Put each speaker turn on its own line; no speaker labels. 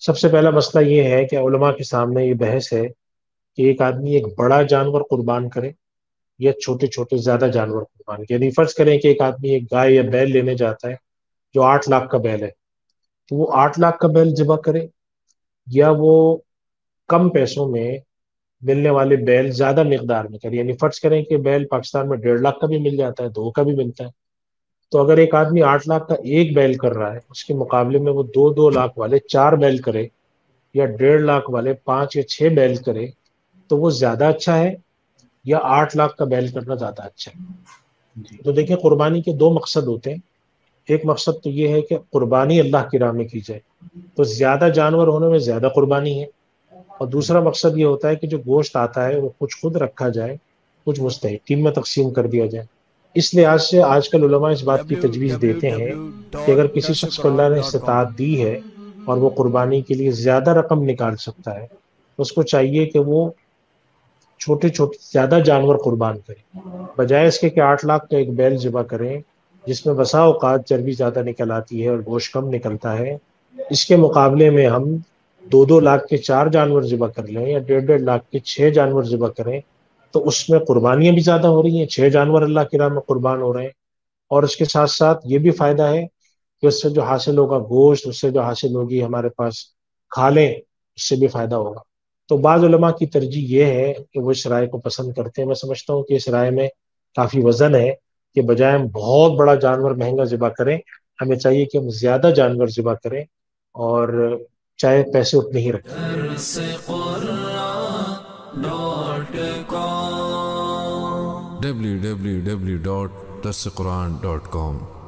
سب سے پہلا مسئلہ یہ ہے کہ علماء کے سامنے یہ بحث ہے کہ ایک آدمی ایک بڑا جانور قربان کرے یا چھوٹے چھوٹے زیادہ جانور قربان کرے. یعنی فرض کریں کہ ایک آدمی ایک گائے یا بیل لینے جاتا ہے جو 8 لاکھ کا بیل ہے، تو وہ 8 لاکھ کا بیل ذبح کرے، یا وہ کم پیسوں میں ملنے والے بیل زیادہ مقدار میں کرے. یعنی فرض کریں کہ بیل پاکستان میں 1.5 لاکھ کا بھی مل جاتا ہے، 2 کا بھی ملتا ہے. تو اگر ایک آدمی 8 لاکھ کا ایک بیل کر رہا ہے، اس کے مقابلے میں وہ 2 لاکھ والے 4 بیل کرے، یا 1.5 لاکھ والے 5 یا 6 بیل کرے، تو وہ زیادہ اچھا ہے یا 8 لاکھ کا بیل کرنا زیادہ اچھا ہے؟
جی
تو دیکھیں، قربانی کے دو مقصد ہوتے ہیں. ایک مقصد تو یہ ہے کہ قربانی اللہ کی راہ میں کی جائے، تو زیادہ جانور ہونے میں زیادہ قربانی ہے. اور دوسرا مقصد یہ ہوتا ہے کہ جو گوشت آتا ہے وہ کچھ خود رکھا جائے، کچھ مستحقین میں تقسیم کر دیا جائے. اس لحاظ سے آج کل علماء اس بات کی تجویز دیتے ہیں کہ اگر کسی شخص کو اللہ نے
www.dasquran.com
استطاعت دی ہے اور وہ قربانی کے لیے زیادہ رقم نکال سکتا ہے، تو اس کو چاہیے کہ وہ چھوٹے چھوٹے زیادہ جانور قربان کریں، بجائے اس کے کہ 8 لاکھ کا ایک بیل ذبح کریں جس میں بسا اوقات چربی زیادہ نکل آتی ہے اور گوشت کم نکلتا ہے. اس کے مقابلے میں ہم 2 لاکھ کے 4 جانور ذبح کر لیں یا 1.5 لاکھ کے 6 جانور ذبح کریں، تو اس میں قربانیاں بھی زیادہ ہو رہی ہیں، 6 جانور اللہ کی راہ میں قربان ہو رہے ہیں. اور اس کے ساتھ ساتھ یہ بھی فائدہ ہے کہ اس سے جو حاصل ہوگا گوشت، اس سے جو حاصل ہوگی ہمارے پاس کھالیں، اس سے بھی فائدہ ہوگا. تو بعض علماء کی ترجیح یہ ہے کہ وہ اس رائے کو پسند کرتے ہیں. میں سمجھتا ہوں کہ اس رائے میں کافی وزن ہے کہ بجائے ہم بہت بڑا جانور مہنگا ذبح کریں، ہمیں چاہیے کہ ہم زیادہ جانور ذبح کریں، اور چاہے پیسے اتنے ہی رکھیں.
www.dasquran.com